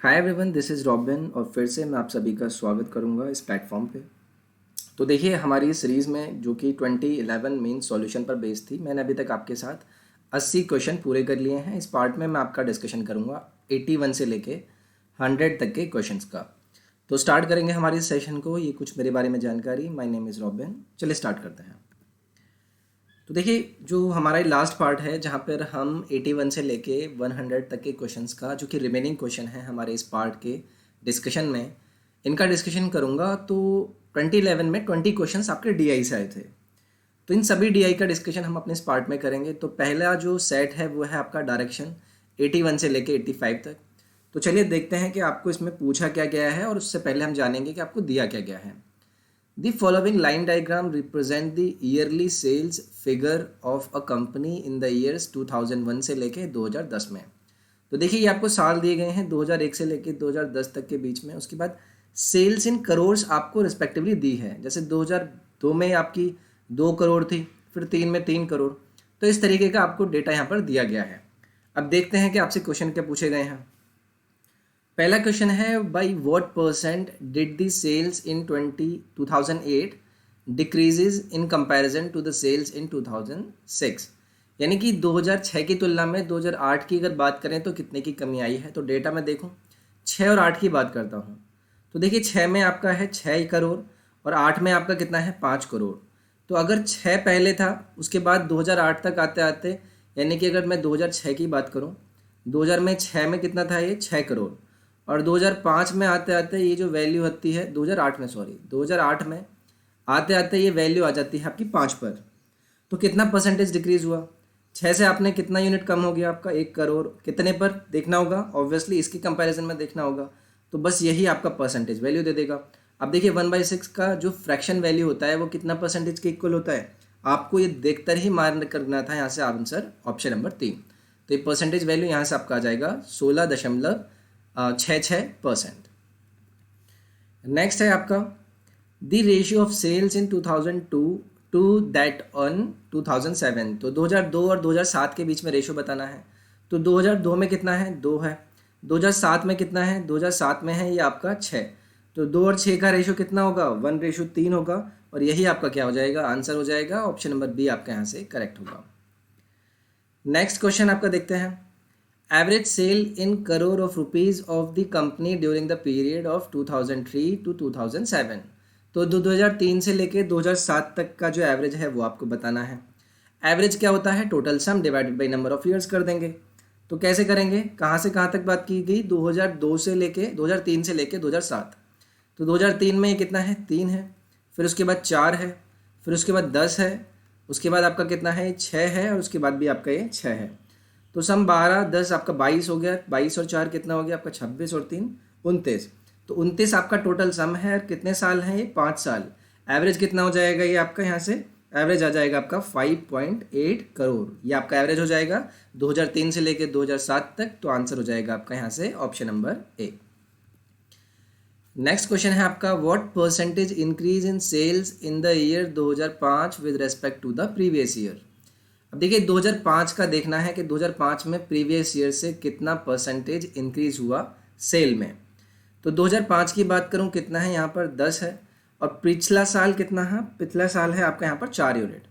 Hi everyone, this is robin और फिर से मैं आप सभी का स्वागत करूंगा इस प्लेटफॉर्म पे। तो देखिए, हमारी इस सीरीज़ में जो कि 2011 मेन सॉल्यूशन पर बेस्ड थी, मैंने अभी तक आपके साथ 80 क्वेश्चन पूरे कर लिए हैं। इस पार्ट में मैं आपका डिस्कशन करूंगा 81 से लेके 100 तक के क्वेश्चंस का। तो स्टार्ट करेंगे हमारे इस सेशन को। ये कुछ मेरे बारे में जानकारी। My name is robin. चलिए स्टार्ट करते हैं। तो देखिए, जो हमारा लास्ट पार्ट है जहाँ पर हम 81 से लेके 100 तक के क्वेश्चंस का, जो कि रिमेनिंग क्वेश्चन है हमारे इस पार्ट के डिस्कशन में, इनका डिस्कशन करूँगा। तो 2011 में 20 क्वेश्चंस आपके डीआई से आए थे। तो इन सभी डीआई का डिस्कशन हम अपने इस पार्ट में करेंगे। तो पहला जो सेट है वो है आपका डायरेक्शन 81 से लेके 85 तक। तो चलिए देखते हैं कि आपको इसमें पूछा क्या गया है, और उससे पहले हम जानेंगे कि आपको दिया क्या गया है। The following line diagram represent the yearly sales figure of a company in the years 2001 से लेके 2010 में। तो देखिए, ये आपको साल दिए गए हैं 2001 से लेके 2010 तक के बीच में। उसके बाद सेल्स इन करोर्स आपको रिस्पेक्टिवली दी है। जैसे 2002 में आपकी 2 करोड़ थी, फिर 3 में 3 करोड़। तो इस तरीके का आपको डेटा यहाँ पर दिया गया है। अब देखते हैं कि आपसे क्वेश्चन क्या पूछे गए हैं। पहला क्वेश्चन है, by what percent did the sales in 2008 decreases in comparison to the sales in 2006। यानी कि 2006 की तुलना में 2008 की अगर बात करें तो कितने की कमी आई है। तो डेटा में देखूं, 6 और 8 की बात करता हूं। तो देखिए, 6 में आपका है 6 करोड़ और 8 में आपका कितना है 5 करोड़। तो अगर 6 पहले था, उसके बाद 2008 तक आते आते, यानी कि अगर मैं 2006 की बात करूं, 2000 में 6 में कितना था, ये 6 करोड़। और 2005 में आते आते ये जो वैल्यू होती है 2008 में आते आते ये वैल्यू आ जाती है आपकी 5 पर। तो कितना परसेंटेज डिक्रीज हुआ? 6 से आपने कितना यूनिट कम हो गया आपका? 1 करोड़। कितने पर देखना होगा? ऑब्वियसली इसकी कंपैरिजन में देखना होगा। तो बस यही आपका परसेंटेज वैल्यू दे देगा। अब देखिए, 1/6 का जो फ्रैक्शन वैल्यू होता है वो कितना परसेंटेज के इक्वल होता है? आपको ये देखकर ही मार्क करना था यहाँ से आंसर ऑप्शन नंबर 3। तो ये परसेंटेज वैल्यू यहाँ से आपका आ जाएगा 16.66%। नेक्स्ट है आपका the ratio of sales in 2002 to that on 2007। तो 2002 और 2007 के बीच में रेशियो बताना है। तो 2002 में कितना है? 2 है। 2007 में कितना है? 2007 में है ये आपका 6। तो 2 और 6 का रेशियो कितना होगा? 1:3 होगा। और यही आपका क्या हो जाएगा? आंसर हो जाएगा। ऑप्शन नंबर बी आपका यहाँ से करेक्ट होगा। नेक्स्ट क्वेश्चन आपका देखते हैं। Average sale in crore of rupees of the company during the period of 2003 to 2007। तो 2003 से लेके 2007 तक का जो एवरेज है वो आपको बताना है। एवरेज क्या होता है? Total sum divided by number of years कर देंगे। तो कैसे करेंगे? कहाँ से कहाँ तक बात की गई? 2003 से लेके 2007। तो 2003 में ये कितना है? 3 है। फिर उसके बाद 4 है। फिर उसके बाद 10 है। उसके बाद आपका कितना है? 6 है। और उसके बाद भी आपका ये 6 है। तो सम 12 10 आपका 22 हो गया। 22 और 4 कितना हो गया आपका? 26 और 3 29। तो 29 आपका टोटल सम है। और कितने साल हैं ये? 5 साल। एवरेज कितना हो जाएगा ये आपका? यहाँ से एवरेज आ जाएगा आपका 5.8 करोड़। ये आपका एवरेज हो जाएगा 2003 से लेकर 2007 तक। तो आंसर हो जाएगा आपका यहाँ से option number A. Next question है आपका, what percentage increase in sales in the year 2005 with respect to the previous year. अब देखिए, 2005 का देखना है कि 2005 में प्रीवियस ईयर से कितना परसेंटेज इंक्रीज हुआ सेल में। तो 2005 की बात करूं, कितना है यहाँ पर? 10 है। और पिछला साल कितना है? पिछला साल है आपका यहाँ पर 4 यूनिट।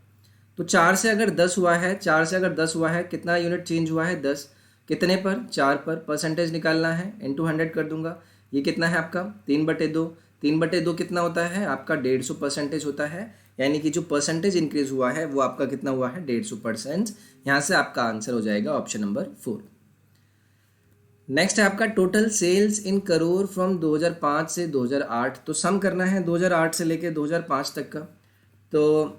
तो 4 से अगर 10 हुआ है, 4 से अगर 10 हुआ है, कितना यूनिट चेंज हुआ है? 10। कितने पर? 4 पर। परसेंटेज निकालना है, इंटू 100 कर दूंगा। ये कितना है आपका? 3/2। 3/2 कितना होता है आपका? 150% होता है। यानी कि जो परसेंटेज इंक्रीज हुआ है वो आपका कितना हुआ है? 150%। यहाँ से आपका आंसर हो जाएगा ऑप्शन नंबर 4। नेक्स्ट है आपका, total sales in crore from 2005 से 2008। तो सम करना है 2008 से लेके 2005 तक का। तो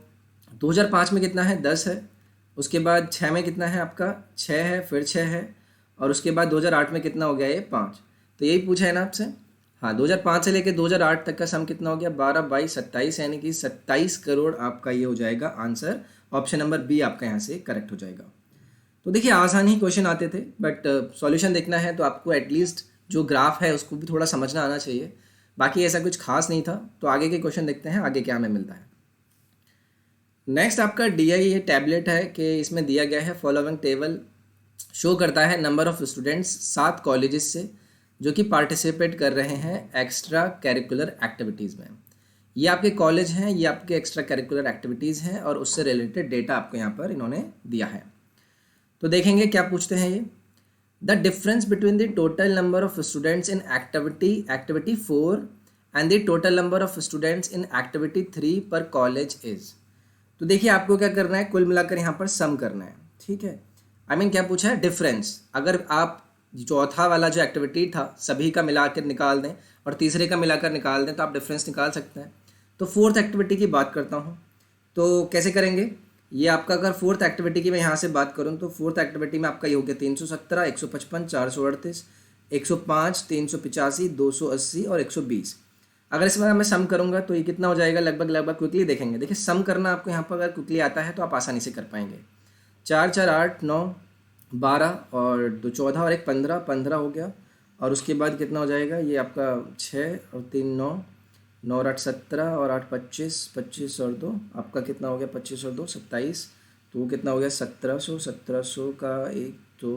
2005 में कितना है? 10 है। उसके बाद 6 में कितना है आपका? 6 है। फिर 6 है। और उसके बाद 2008 में कितना हो गया? ये 5। तो यही पूछा है ना आपसे। हाँ, 2005 से लेकर 2008 तक का सम कितना हो गया? 12 बाई 27, यानी कि 27 करोड़ आपका ये हो जाएगा आंसर। ऑप्शन नंबर बी आपका यहाँ से करेक्ट हो जाएगा। तो देखिए, आसान ही क्वेश्चन आते थे, बट सॉल्यूशन देखना है तो आपको एटलीस्ट जो ग्राफ है उसको भी थोड़ा समझना आना चाहिए। बाकी ऐसा कुछ खास नहीं था। तो आगे के क्वेश्चन देखते हैं आगे क्या हमें मिलता है। नेक्स्ट आपका डीआई ये टैबलेट है कि इसमें दिया गया है फॉलोइंग टेबल शो करता है नंबर ऑफ स्टूडेंट्स 7 कॉलेजेस से जो कि पार्टिसिपेट कर रहे हैं एक्स्ट्रा करिकुलर एक्टिविटीज़ में। ये आपके कॉलेज हैं, ये आपके एक्स्ट्रा करिकुलर एक्टिविटीज़ हैं और उससे रिलेटेड डेटा आपको यहाँ पर इन्होंने दिया है। तो देखेंगे क्या पूछते हैं ये। The difference between the total number of students in activity 4 and the total number of students in activity 3 पर कॉलेज इज। तो देखिए आपको क्या करना है, कुल मिलाकर यहाँ पर सम करना है, ठीक है। क्या पूछा है, डिफरेंस। अगर आप चौथा वाला जो एक्टिविटी था सभी का मिलाकर निकाल दें और तीसरे का मिलाकर निकाल दें तो आप डिफरेंस निकाल सकते हैं। तो फोर्थ एक्टिविटी की बात करता हूँ, तो कैसे करेंगे ये आपका। अगर फोर्थ एक्टिविटी की मैं यहाँ से बात करूँ तो फोर्थ एक्टिविटी में आपका ये हो गया 317, 155, 438, 105, 385, 280 और 120। अगर इसमें मैं सम करूँगा तो ये कितना हो जाएगा, लगभग क्विकली देखेंगे। देखिए सम करना आपको यहाँ पर अगर क्विकली आता है तो आप आसानी से कर पाएंगे। 4 4 8 9 12 और 2 14 और 1 15, 15 हो गया। और उसके बाद कितना हो जाएगा, ये आपका 6 और 3 9, 9 और 8 17 और 8 25, 25 और 2 आपका कितना हो गया, 25 और 2 27। तो वो कितना हो गया 1700, 1700 का 1 2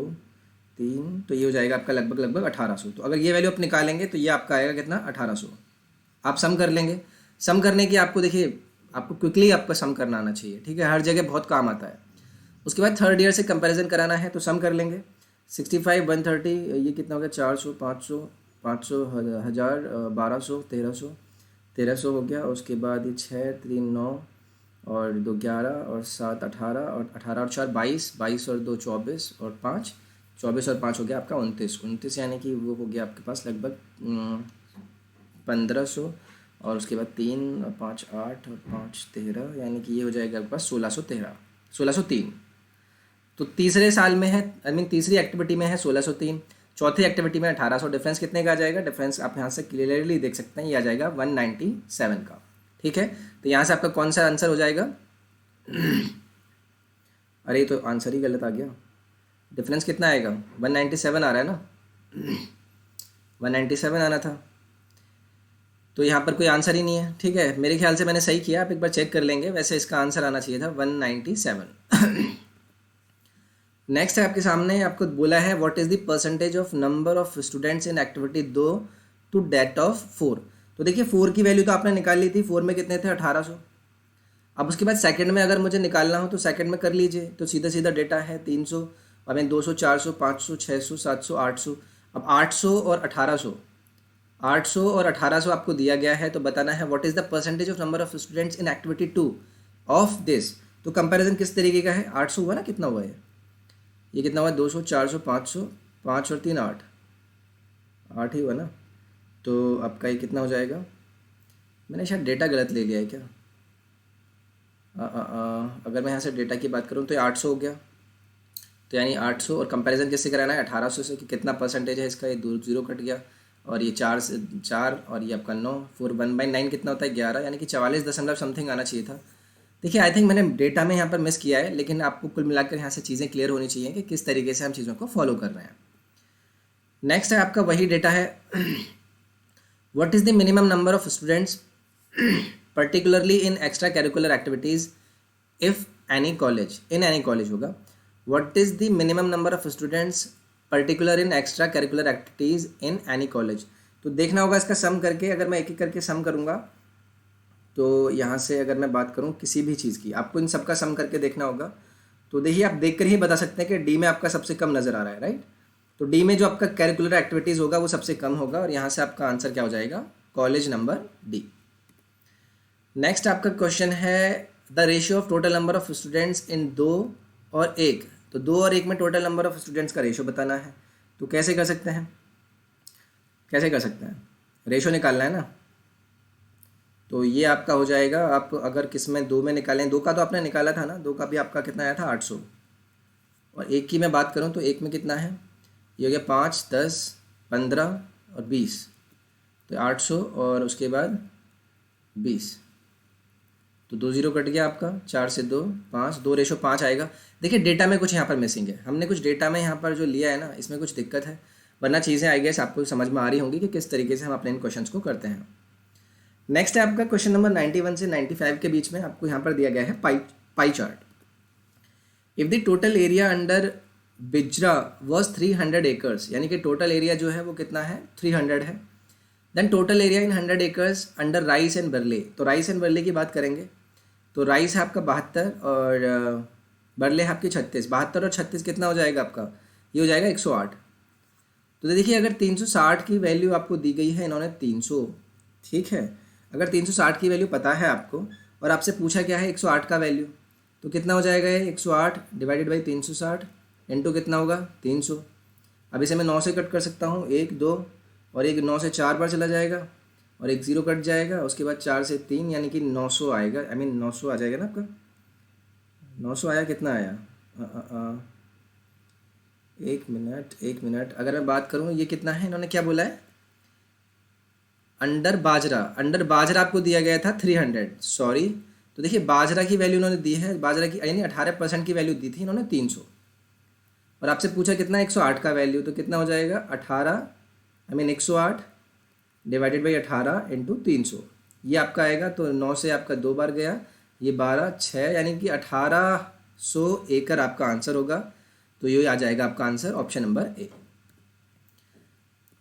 3, तो ये हो जाएगा आपका लगभग 1800। तो अगर ये वैल्यू आप निकालेंगे तो ये आपका आएगा कितना, 1800। आप सम कर लेंगे। सम करने की आपको देखिए आपको क्विकली आपका सम करना आना चाहिए, ठीक है, हर जगह बहुत काम आता है। उसके बाद थर्ड ईयर से कंपैरिजन कराना है तो सम कर लेंगे। 65 130, ये कितना हो गया, 400 500 500 1000 1200 1300 1300 हो गया। उसके बाद ये 6 3 9 और 2 11 और 7 18 और 18 और 4 22, 22 और 2 24 और 5 24 और 5 हो गया आपका 29, यानी कि वो हो गया आपके पास लगभग 1500। और उसके बाद 3 और 5 8 और 5 13, यानी कि ये हो जाएगा आपके पास 1613, 1603। तो तीसरे साल में है, तीसरी एक्टिविटी में है 1603, चौथी एक्टिविटी में 1800। डिफरेंस कितने का आ जाएगा, डिफरेंस आप यहाँ से क्लियरली देख सकते हैं, ये आ जाएगा 197 का, ठीक है। तो यहाँ से आपका कौन सा आंसर हो जाएगा अरे तो आंसर ही गलत आ गया। डिफरेंस कितना आएगा, 197 आ रहा है ना 197 आना था। तो यहाँ पर कोई आंसर ही नहीं है, ठीक है। मेरे ख्याल से मैंने सही किया, आप एक बार चेक कर लेंगे। वैसे इसका आंसर आना चाहिए था 197। नेक्स्ट है आपके सामने, आपको बोला है what is the percentage of number of students in activity 2 to date of 4। तो देखिए 4 की वैल्यू तो आपने निकाल ली थी, 4 में कितने थे 1800। अब उसके बाद सेकंड में अगर मुझे निकालना हो तो सेकंड में कर लीजिए। तो सीधा सीधा डेटा है 300, 200, 400, 500, 600, 700, 800। अब 800 और 1800, 800 और 1800 आपको दिया गया है। तो बताना है what is the percentage of number of students in activity 2 of this. तो कंपैरिजन किस तरीके का है, 800 हुआ ना, कितना हुआ है, ये कितना हुआ, 200, 400, 500, 5 और 3 8, 8 ही हुआ ना। तो आपका ये कितना हो जाएगा, मैंने शायद डेटा गलत ले लिया है क्या। अगर मैं यहाँ से डेटा की बात करूँ तो ये 800 हो गया। तो यानी 800 और कंपैरिजन किससे कराना है, 1800 से, कि कितना परसेंटेज है इसका। ये 2 0 कट गया और ये 4 से 4 और ये आपका 9, 4 1/9 कितना होता है 11, यानी कि 44 दशमलव समथिंग आना चाहिए था। देखिए आई थिंक मैंने डेटा में यहाँ पर मिस किया है, लेकिन आपको कुल मिलाकर यहाँ से चीज़ें क्लियर होनी चाहिए कि किस तरीके से हम चीज़ों को फॉलो कर रहे हैं। नेक्स्ट है आपका वही डेटा है, what is the minimum number of students particularly in extra curricular activities if any college, in any college होगा। What is the minimum number of students particular in extra curricular activities in any college. तो देखना होगा इसका सम करके, अगर मैं एक एक करके सम करूँगा तो यहाँ से अगर मैं बात करूँ किसी भी चीज़ की, आपको इन सब का सम करके देखना होगा। तो देखिए आप देख कर ही बता सकते हैं कि डी में आपका सबसे कम नज़र आ रहा है, राइट। तो डी में जो आपका करिकुलर एक्टिविटीज़ होगा वो सबसे कम होगा और यहाँ से आपका आंसर क्या हो जाएगा, कॉलेज नंबर डी। नेक्स्ट आपका क्वेश्चन है the ratio of total number of students इन 2 और 1। तो 2 और 1 में टोटल नंबर ऑफ स्टूडेंट्स का रेशियो बताना है। तो कैसे कर सकते हैं, रेशियो निकालना है ना। तो ये आपका हो जाएगा, आप अगर किस में 2 में निकालें, 2 का तो आपने निकाला था ना, 2 का भी आपका कितना आया था 800। और 1 की मैं बात करूं तो 1 में कितना है, ये हो गया 5 10 15 और 20। तो 800 और उसके बाद 20, तो 2 0 कट गया आपका, 4 से 2 5, 2:5 आएगा। देखिए डेटा में कुछ यहाँ पर मिसिंग है, हमने कुछ डेटा में यहाँ पर जो लिया है ना इसमें कुछ दिक्कत है, वरना चीज़ें आई गेस आपको समझ में आ रही होंगी कि किस तरीके से हम अपने इन क्वेश्चंस को करते हैं। नेक्स्ट है आपका क्वेश्चन नंबर 91 से 95 के बीच में आपको यहाँ पर दिया गया है pie chart. If the total area under bajra was 300 acres, यानी कि टोटल एरिया जो है वो कितना है 300 है। Then total area in 100 acres under rice and barley, तो राइस एंड बरले की बात करेंगे तो राइस है आपका 72 और बरले है आपकी 36। 72 और 36 कितना हो जाएगा आपका, ये हो जाएगा 108। तो देखिए अगर 360 की वैल्यू आपको दी गई है इन्होंने 300, ठीक है, अगर 360 की वैल्यू पता है आपको और आपसे पूछा क्या है 108 का वैल्यू, तो कितना हो जाएगा ये 108 डिवाइडेड बाई 360 इंटू कितना होगा 300। अब इसे मैं 9 से कट कर सकता हूँ, 1 2 और एक 9 से 4 बार चला जाएगा और एक 0 कट जाएगा, उसके बाद 4 से 3 यानी कि 900 आएगा, आई मीन 900 आ जाएगा ना आपका। 900 आया, कितना आया एक मिनट अगर मैं बात करूँ ये कितना है, इन्होंने क्या बोला है अंडर बाजरा आपको दिया गया था 300, सॉरी। तो देखिए बाजरा की वैल्यू इन्होंने दी है, बाजरा की यानी 18% की वैल्यू दी थी इन्होंने 300, और आपसे पूछा कितना 108 का वैल्यू, तो कितना हो जाएगा 108 डिवाइडेड बाई 18 इंटू 300, ये आपका आएगा। तो 9 से आपका 2 बार गया, ये 12 6 यानी कि 1800 एकड़ आपका आंसर होगा। तो ये आ जाएगा आपका answer option number A.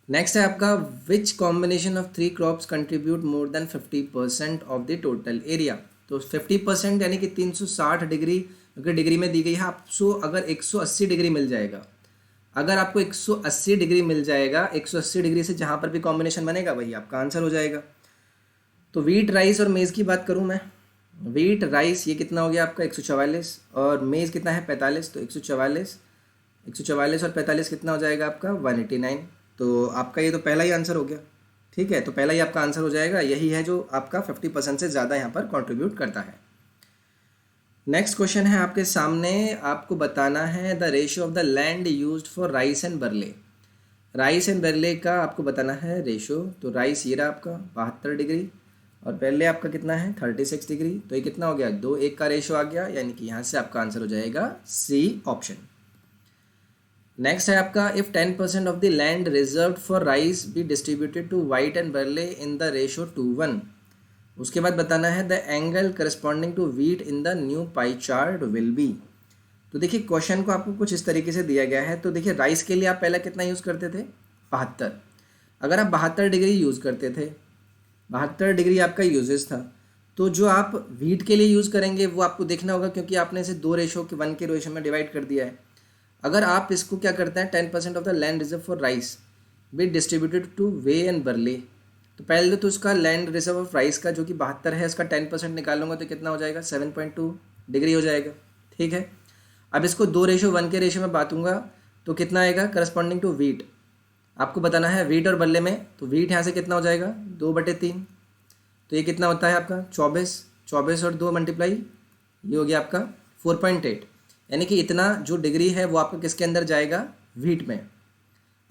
Next है आपका which combination of 3 crops contribute more than 50% of the total area. तो 50% यानी कि 360 डिग्री अगर डिग्री में दी गई है आपको, अगर 180 डिग्री मिल जाएगा, अगर आपको 180 डिग्री मिल जाएगा, 180 डिग्री से जहाँ पर भी कॉम्बिनेशन बनेगा वही आपका आंसर हो जाएगा। तो वीट राइस और मेज़ की बात करूँ मैं, वीट राइस ये कितना हो गया आपका 144 और मेज़ कितना है 45, तो 144 और 45 कितना हो जाएगा आपका 189। तो आपका ये तो पहला ही आंसर हो गया, ठीक है, तो पहला ही आपका आंसर हो जाएगा, यही है जो आपका 50% से ज़्यादा यहाँ पर कंट्रीब्यूट करता है। नेक्स्ट क्वेश्चन है आपके सामने, आपको बताना है the ratio of the land used for rice and barley. Rice and barley का आपको बताना है रेशियो। तो राइस ये रहा आपका 72 डिग्री और बरले आपका कितना है 36 डिग्री, तो ये कितना हो गया 2:1 का रेशियो आ गया, यानी कि यहाँ से आपका आंसर हो जाएगा सी ऑप्शन। नेक्स्ट है आपका if 10% of the land reserve for rice be distributed to wheat and barley in the ratio 2:1। उसके बाद बताना है the angle corresponding to wheat in the new pie chart will be. तो देखिए question को आपको कुछ इस तरीके से दिया गया है। तो देखिए राइस के लिए आप पहला कितना यूज़ करते थे 72, अगर आप 72 डिग्री यूज़ करते थे, 72 डिग्री आपका यूजेस था, तो जो आप वीट के लिए यूज़ करेंगे वो आपको देखना होगा, क्योंकि आपने इसे 2:1 के रेशियो में डिवाइड कर दिया है। अगर आप इसको क्या करते हैं 10% of the land reserve for rice be distributed to wheat and barley, तो पहले तो उसका लैंड रिजर्व ऑफ राइस का जो कि 72 है इसका 10% निकालूंगा तो कितना हो जाएगा 7.2 डिग्री हो जाएगा, ठीक है। अब इसको 2:1 के रेशियो में बांटूंगा तो कितना आएगा करस्पॉन्डिंग टू वीट, आपको बताना है वीट और बरले में। तो वीट यहाँ से कितना हो जाएगा 2/3, तो ये कितना होता है आपका 24 और 2 मल्टीप्लाई, ये हो गया आपका 4.8, यानी कि इतना जो डिग्री है वो आपका किसके अंदर जाएगा वीट में।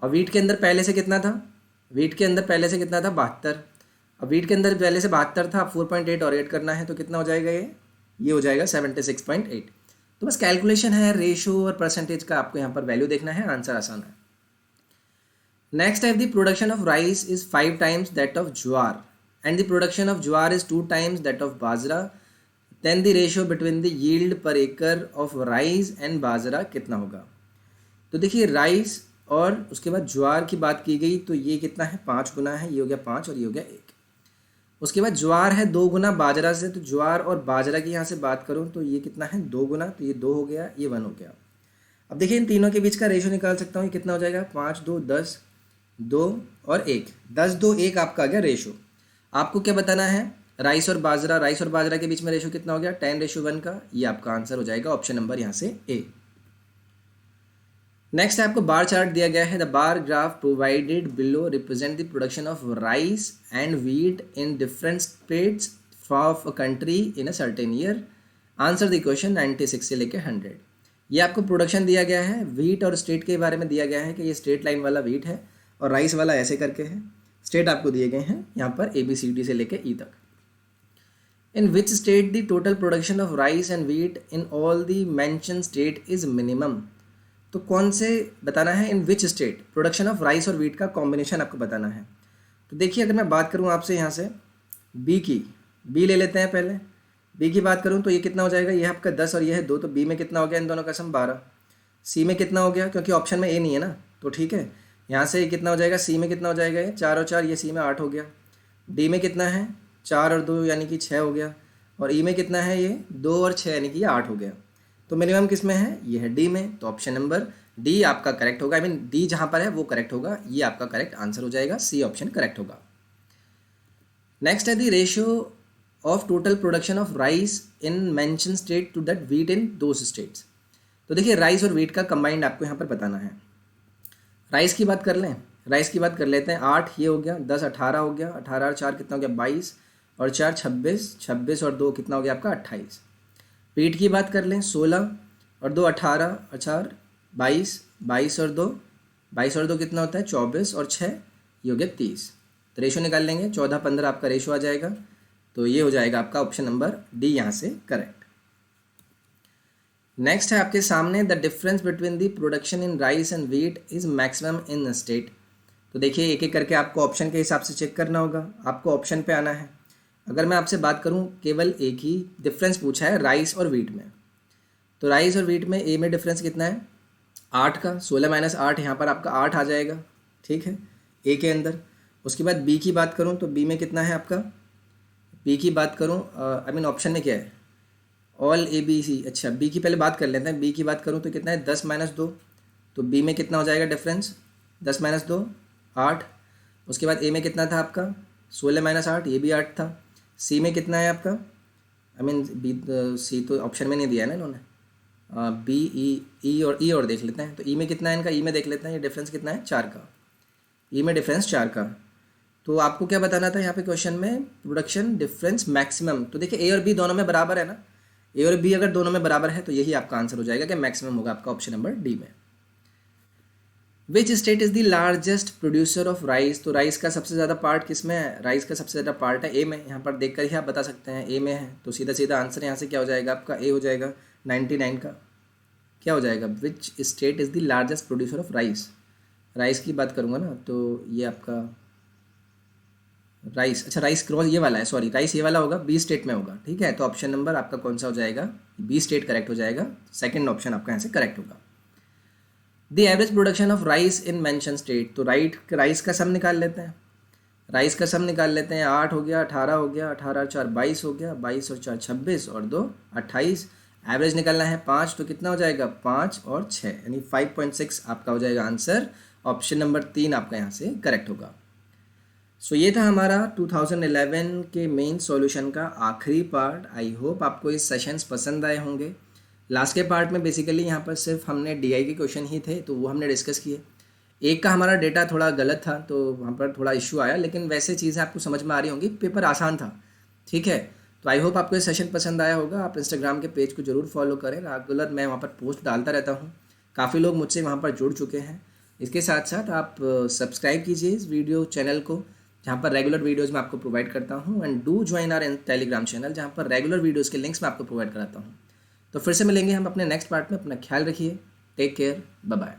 और वीट के अंदर पहले से कितना था, वीट के अंदर पहले से कितना था 72, अब वीट के अंदर पहले से 72 था, 4.8 और ऐड करना है तो कितना हो जाएगा ये हो जाएगा 76.8। तो बस कैलकुलेशन है, रेशो और परसेंटेज का आपको यहाँ पर वैल्यू देखना है, आंसर आसान है। Next type the production of rice is 5 times that of jowar and the production of jowar is 2 times that of bajra, then the ratio between the yield per acre of rice and बाजरा कितना होगा। तो देखिए rice और उसके बाद ज्वार की बात की गई तो ये कितना है 5 गुना है, ये हो गया 5 और ये हो गया 1। उसके बाद ज्वार है 2 गुना बाजरा से, तो ज्वार और बाजरा की यहाँ से बात करूँ तो ये कितना है 2 गुना, तो ये 2 हो गया, ये 1 हो गया। अब देखिए इन तीनों के बीच का रेशियो निकाल सकता हूँ, ये कितना हो जाएगा 5 2 10, 2 और 1, 10 2 1 आपका आ गया रेशो। आपको क्या बताना है राइस और बाजरा के बीच में रेशो कितना हो गया 10:1 का, ये आपका आंसर हो जाएगा ऑप्शन नंबर यहाँ से ए। नेक्स्ट है आपको बार चार्ट दिया गया है, the bar graph provided below represent the production of rice and wheat in different states of a country in a certain year, answer the question 96 से लेकर 100। ये आपको प्रोडक्शन दिया गया है, वीट और स्टेट के बारे में दिया गया है कि ये स्ट्रेट लाइन वाला वीट है और राइस वाला ऐसे करके है। स्टेट आपको दिए गए हैं यहाँ पर ABCD से लेकर E तक। In which state the total production of rice and wheat in all the mention state is minimum. तो कौन से बताना है in which state production of rice और वीट का कॉम्बिनेशन आपको बताना है। तो देखिए अगर मैं बात करूँ आपसे यहाँ से बी की, बी ले लेते हैं पहले। बी की बात करूँ तो ये कितना हो जाएगा, ये आपका 10 और ये है 2, तो बी में कितना हो गया इन दोनों का सम 12। सी में कितना हो गया, क्योंकि ऑप्शन में ए नहीं है ना, तो ठीक है, यहाँ से कितना हो जाएगा, सी में कितना हो जाएगा, ये 4 और 4, ये सी में 8 हो गया। डी में कितना है, 4 और 2 यानी कि 6 हो गया। और ई में कितना है, ये 2 और 6 यानी कि ये 8 हो गया। तो मिनिमम किस में है, ये है डी में। तो ऑप्शन नंबर डी आपका करेक्ट होगा, आई मीन डी जहाँ पर है वो करेक्ट होगा, ये आपका करेक्ट आंसर हो जाएगा, सी ऑप्शन करेक्ट होगा। नेक्स्ट है the ratio of total production of rice in mention state to that wheat in those states. तो देखिए राइस और व्हीट का कंबाइंड आपको यहाँ पर बताना है। राइस की बात कर लें, राइस की बात कर लेते हैं। 8 ये हो गया, 10 18 हो गया, 18 और 4 कितना हो गया 22, और 4 26, 26 और 2 कितना हो गया आपका 28। व्हीट की बात कर लें, 16 और 2 18 और 4 22, 22 और 2, 22 और 2 कितना होता है 24, और 6 ये हो गया 30। तो रेशो निकाल लेंगे, 14 15 आपका रेशो आ जाएगा। तो ये हो जाएगा आपका ऑप्शन नंबर डी यहाँ से करेक्ट। नेक्स्ट है आपके सामने, the difference between the production in rice and wheat is maximum in state. तो देखिए एक एक करके आपको ऑप्शन के हिसाब से चेक करना होगा, आपको ऑप्शन पे आना है। अगर मैं आपसे बात करूं, केवल एक ही डिफरेंस पूछा है राइस और व्हीट में, तो राइस और व्हीट में ए में डिफरेंस कितना है 8 का, 16 माइनस 8 यहाँ पर आपका 8 आ जाएगा, ठीक है, ए के अंदर। उसके बाद बी की बात करूँ तो बी में कितना है आपका, बी की बात करूँ आई मीन ऑप्शन में क्या है ऑल ए बी सी। अच्छा बी की पहले बात कर लेते हैं, बी की बात करूँ तो कितना है 10 माइनस 2, तो बी में कितना हो जाएगा डिफरेंस 10 माइनस 2 8। उसके बाद ए में कितना था आपका 16 माइनस 8, ये भी 8 था। सी में कितना है आपका, आई मीन बी सी तो ऑप्शन में नहीं दिया है ना इन्होंने, बी ई और देख लेते हैं। तो ई में कितना है इनका, ई में देख लेते हैं, ये डिफरेंस कितना है 4 का, ई में डिफरेंस 4 का। तो आपको क्या बताना था यहाँ पे क्वेश्चन में, प्रोडक्शन डिफरेंस मैक्सिमम। तो देखिए ए और बी दोनों में बराबर है ना, ए और बी अगर दोनों में बराबर है तो यही आपका आंसर हो जाएगा कि मैक्सिमम होगा आपका ऑप्शन नंबर डी में। Which state is the largest producer of rice. तो राइस का सबसे ज़्यादा पार्ट किस में है, राइस का सबसे ज़्यादा पार्ट है ए में। यहाँ पर देखकर ही आप बता सकते हैं ए में है, तो सीधा सीधा आंसर यहाँ से क्या हो जाएगा आपका ए हो जाएगा 99 का। क्या हो जाएगा, which state is the largest producer of rice. Rice की बात करूँगा ना तो ये आपका राइस, अच्छा राइस क्रॉस ये वाला है, सॉरी राइस ये वाला होगा, बी स्टेट में होगा, ठीक है। तो ऑप्शन नंबर आपका कौन सा हो जाएगा, बी स्टेट करेक्ट हो जाएगा, सेकंड ऑप्शन आपका यहाँ से करेक्ट होगा। The average production of rice in mention state. तो राइस का सम निकाल लेते हैं, राइस का सम निकाल लेते हैं। 8 हो गया, 18 हो गया, 18 और 4 22 हो गया, 22 और 4 26 और 2 28। एवरेज निकालना है 5, तो कितना हो जाएगा 5 और 6 यानी 5.6 आपका हो जाएगा आंसर। ऑप्शन नंबर 3 आपका यहाँ से करेक्ट होगा। सो ये था हमारा 2011 के मेन सॉल्यूशन का आखिरी पार्ट। आई होप आपको ये सेशंस पसंद आए होंगे। लास्ट के पार्ट में बेसिकली यहाँ पर सिर्फ हमने डीआई के क्वेश्चन ही थे, तो वो हमने डिस्कस किए। एक का हमारा डेटा थोड़ा गलत था तो वहाँ पर थोड़ा इशू आया, लेकिन वैसे चीज़ें आपको समझ में आ रही होंगी, पेपर आसान था, ठीक है। तो आई होप आपको ये सेशन पसंद आया होगा। आप इंस्टाग्राम के पेज को जरूर फॉलो करें, रेगुलर मैं वहाँ पर पोस्ट डालता रहता हूँ, काफ़ी लोग मुझसे वहाँ पर जुड़ चुके हैं। इसके साथ साथ आप सब्सक्राइब कीजिए इस वीडियो चैनल को, जहाँ पर रेगुलर वीडियोज़ मैं आपको प्रोवाइड करता हूँ, and do join our Telegram channel, जहाँ पर रेगुलर वीडियोज़ के लिंक्स मैं आपको प्रोवाइड कराता हूँ। तो फिर से मिलेंगे हम अपने नेक्स्ट पार्ट में। अपना ख्याल रखिए, टेक केयर, बाय बाय।